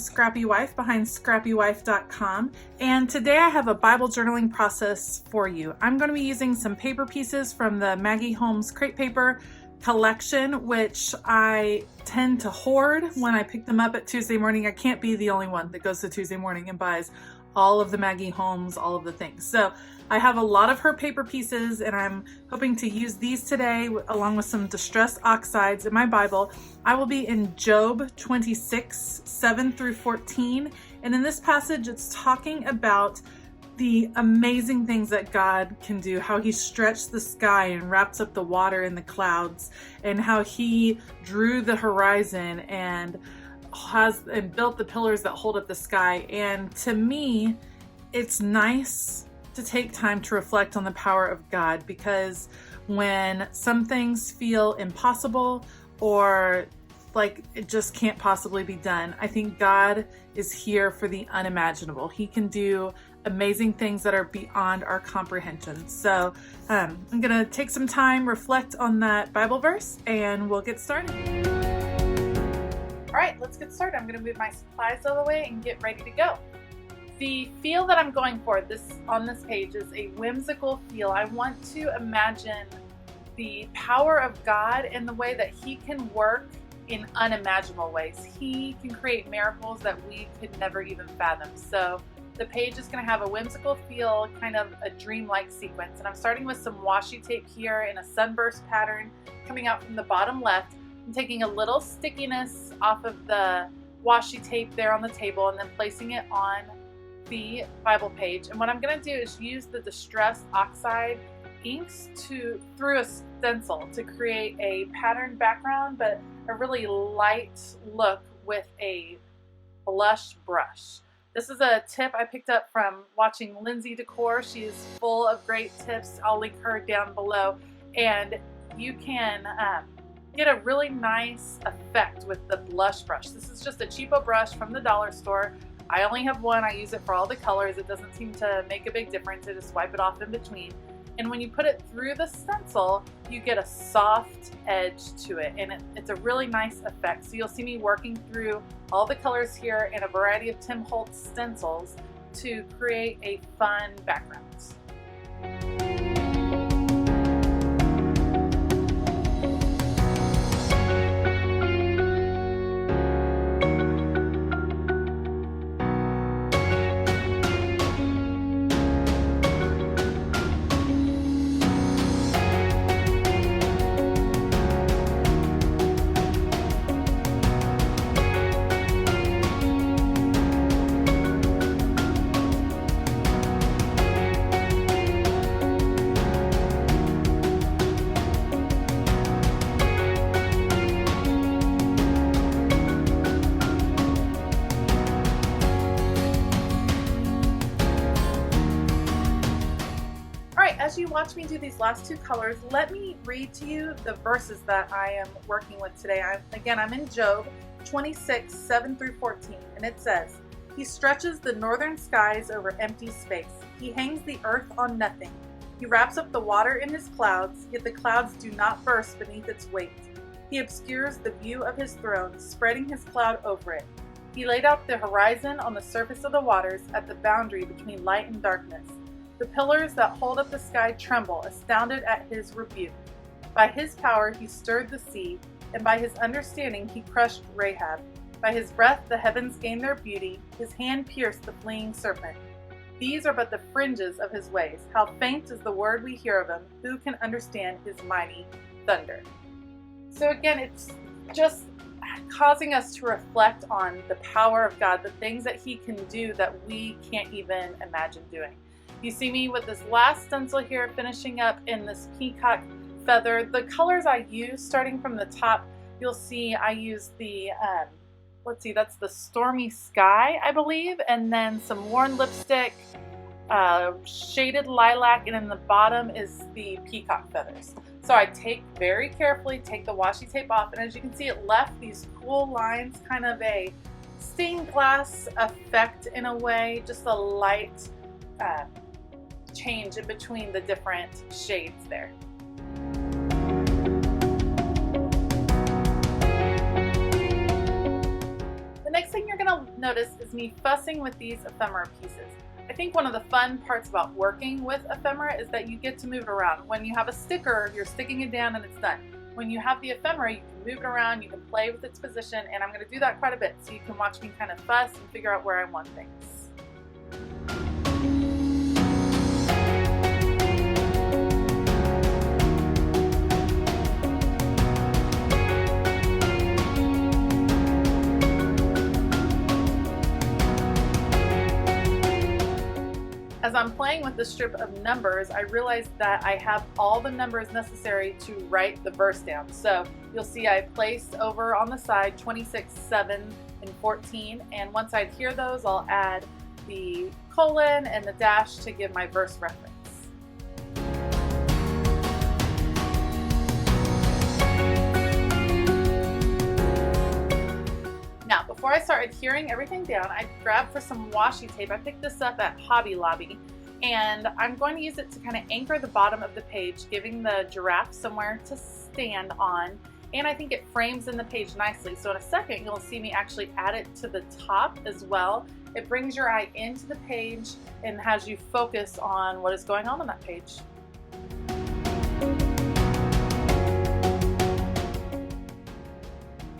Scrappy Wife behind scrappywife.com, and today I have a Bible journaling process for you. I'm going to be using some paper pieces from the Maggie Holmes crepe paper collection, which I tend to hoard when I pick them up at Tuesday morning. I can't be the only one that goes to Tuesday morning and buys all of the Maggie Holmes, all of the things. So I have a lot of her paper pieces, and I'm hoping to use these today along with some distress oxides in my Bible. I will be in Job 26, 7 through 14. And in this passage, it's talking about the amazing things that God can do, how he stretched the sky and wraps up the water in the clouds, and how he drew the horizon and built the pillars that hold up the sky. And to me, it's nice to take time to reflect on the power of God, because when some things feel impossible or like it just can't possibly be done, I think God is here for the unimaginable. He can do amazing things that are beyond our comprehension. So I'm gonna take some time, reflect on that Bible verse, and we'll get started. All right, let's get started. I'm gonna move my supplies out of the way and get ready to go. The feel that I'm going for on this page is a whimsical feel. I want to imagine the power of God and the way that he can work in unimaginable ways. He can create miracles that we could never even fathom. So the page is going to have a whimsical feel, kind of a dreamlike sequence. And I'm starting with some washi tape here in a sunburst pattern coming out from the bottom left. I'm taking a little stickiness off of the washi tape there on the table and then placing it on the Bible page. And what I'm going to do is use the Distress Oxide inks through a stencil to create a patterned background, but a really light look with a blush brush. This is a tip I picked up from watching Lindsay Decor. She is full of great tips. I'll link her down below. And you can get a really nice effect with the blush brush. This is just a cheapo brush from the dollar store. I only have one. I use it for all the colors. It doesn't seem to make a big difference. I just wipe it off in between. And when you put it through the stencil, you get a soft edge to it, and it's a really nice effect. So you'll see me working through all the colors here in a variety of Tim Holtz stencils to create a fun background. As you watch me do these last two colors, let me read to you the verses that I am working with today. I'm in Job 26, 7 through 14, and it says, "He stretches the northern skies over empty space. He hangs the earth on nothing. He wraps up the water in his clouds, yet the clouds do not burst beneath its weight. He obscures the view of his throne, spreading his cloud over it. He laid out the horizon on the surface of the waters at the boundary between light and darkness. The pillars that hold up the sky tremble, astounded at his rebuke. By his power he stirred the sea, and by his understanding he crushed Rahab. By his breath the heavens gained their beauty, his hand pierced the fleeing serpent. These are but the fringes of his ways. How faint is the word we hear of him. Who can understand his mighty thunder?" So again, it's just causing us to reflect on the power of God, the things that he can do that we can't even imagine doing. You see me with this last stencil here, finishing up in this peacock feather. The colors I use, starting from the top, you'll see I use the, that's the Stormy Sky, I believe, and then some worn lipstick, shaded lilac, and in the bottom is the peacock feathers. So I very carefully take the washi tape off, and as you can see, it left these cool lines, kind of a stained glass effect in a way, just a light change in between the different shades there. you're gonna notice is me fussing with these ephemera pieces. I think one of the fun parts about working with ephemera is that you get to move it around. When you have a sticker, you're sticking it down and it's done. When you have the ephemera, you can move it around, you can play with its position, and I'm gonna do that quite a bit, so you can watch me kind of fuss and figure out where I want things. As I'm playing with the strip of numbers, I realized that I have all the numbers necessary to write the verse down. So you'll see I placed over on the side 26, 7, and 14. And once I adhere those, I'll add the colon and the dash to give my verse reference. Now, before I start adhering everything down, I grabbed for some washi tape. I picked this up at Hobby Lobby, and I'm going to use it to kind of anchor the bottom of the page, giving the giraffe somewhere to stand on. And I think it frames in the page nicely. So in a second, you'll see me actually add it to the top as well. It brings your eye into the page and has you focus on what is going on that page.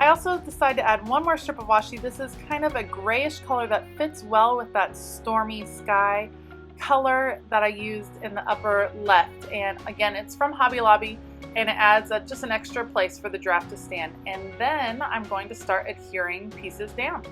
I also decided to add one more strip of washi. This is kind of a grayish color that fits well with that stormy sky color that I used in the upper left. And again, it's from Hobby Lobby, and it adds just an extra place for the giraffe to stand. And then I'm going to start adhering pieces down.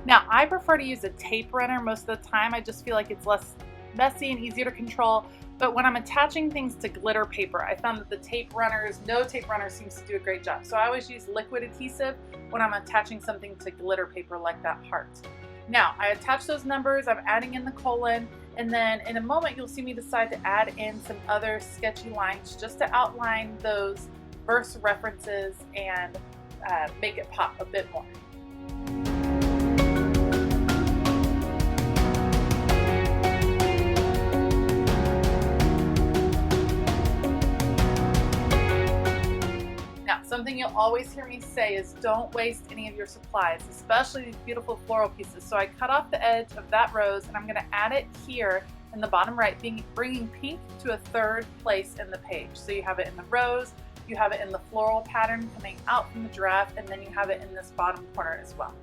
Now, I prefer to use a tape runner most of the time. I just feel like it's less messy and easier to control. But when I'm attaching things to glitter paper, I found that no tape runner seems to do a great job. So I always use liquid adhesive when I'm attaching something to glitter paper like that heart. Now, I attach those numbers, I'm adding in the colon, and then in a moment you'll see me decide to add in some other sketchy lines just to outline those verse references and make it pop a bit more. Something you'll always hear me say is don't waste any of your supplies, especially these beautiful floral pieces. So I cut off the edge of that rose and I'm going to add it here in the bottom right, bringing pink to a third place in the page. So you have it in the rose, you have it in the floral pattern coming out from the giraffe, and then you have it in this bottom corner as well.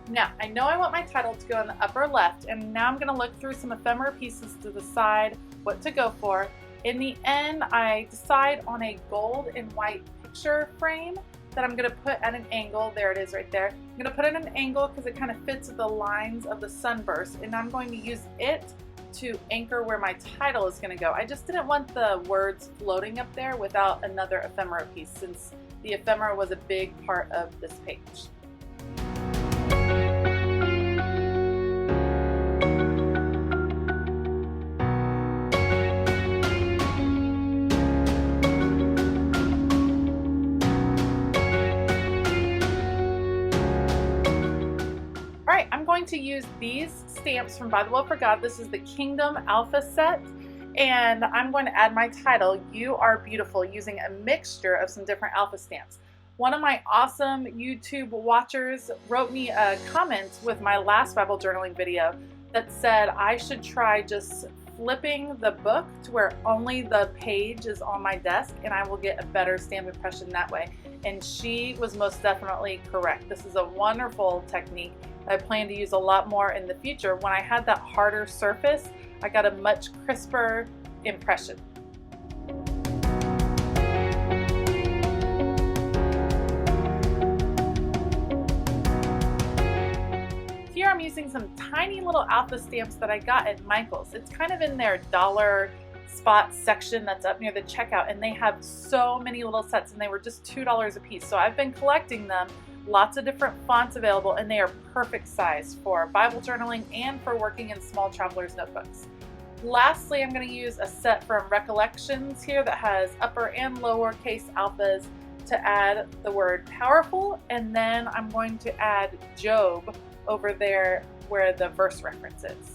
Now, I know I want my title to go in the upper left, and now I'm going to look through some ephemera pieces to decide what to go for. In the end, I decide on a gold and white picture frame that I'm going to put at an angle. There it is right there. I'm going to put it at an angle because it kind of fits with the lines of the sunburst, and I'm going to use it to anchor where my title is going to go. I just didn't want the words floating up there without another ephemera piece, since the ephemera was a big part of this page. I'm going to use these stamps from By the Will for God. This is the Kingdom Alpha set, and I'm going to add my title, You Are Beautiful, using a mixture of some different alpha stamps. One of my awesome YouTube watchers wrote me a comment with my last Bible journaling video that said I should try just flipping the book to where only the page is on my desk, and I will get a better stamp impression that way. And she was most definitely correct. This is a wonderful technique I plan to use a lot more in the future. When I had that harder surface, I got a much crisper impression. Here I'm using using some tiny little alpha stamps that I got at Michael's. It's kind of in their dollar spot section that's up near the checkout, and they have so many little sets, and they were just $2 a piece. So I've been collecting them. Lots of different fonts available, and they are perfect size for Bible journaling and for working in small traveler's notebooks. Lastly, I'm going to use a set from Recollections here that has upper and lowercase alphas to add the word powerful, and then I'm going to add Job over there where the verse reference is.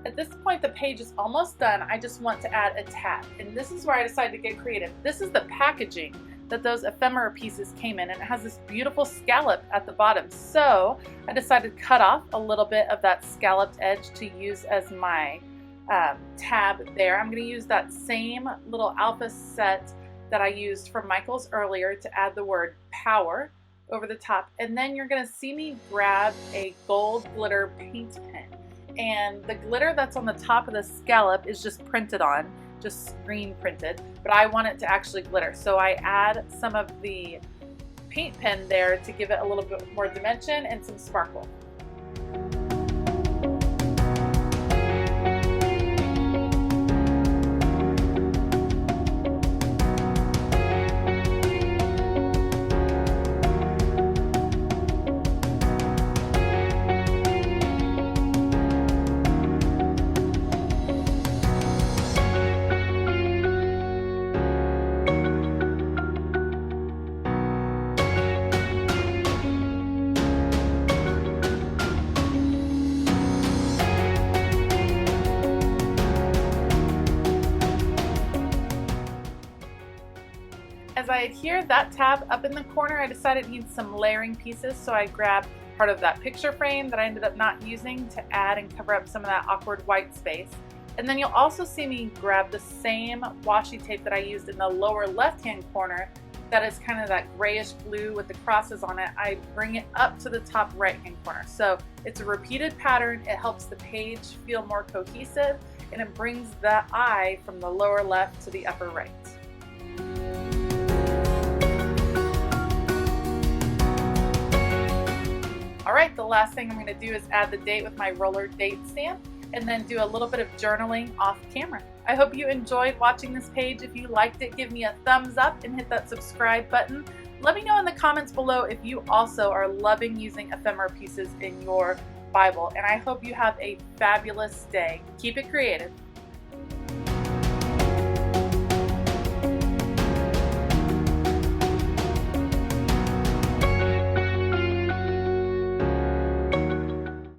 At this point, the page is almost done. I just want to add a tab, and this is where I decided to get creative. This is the packaging that those ephemera pieces came in, and it has this beautiful scallop at the bottom. So I decided to cut off a little bit of that scalloped edge to use as my tab there. I'm going to use that same little alpha set that I used from Michael's earlier to add the word power over the top, and then you're going to see me grab a gold glitter paint pen. And the glitter that's on the top of the scallop is just printed on, just screen printed, but I want it to actually glitter. So I add some of the paint pen there to give it a little bit more dimension and some sparkle. As I adhere that tab up in the corner, I decided it needs some layering pieces, so I grabbed part of that picture frame that I ended up not using to add and cover up some of that awkward white space. And then you'll also see me grab the same washi tape that I used in the lower left-hand corner that is kind of that grayish blue with the crosses on it. I bring it up to the top right-hand corner. So it's a repeated pattern. It helps the page feel more cohesive, and it brings the eye from the lower left to the upper right. Alright, the last thing I'm going to do is add the date with my roller date stamp, and then do a little bit of journaling off camera. I hope you enjoyed watching this page. If you liked it, give me a thumbs up and hit that subscribe button. Let me know in the comments below if you also are loving using ephemera pieces in your Bible, and I hope you have a fabulous day. Keep it creative.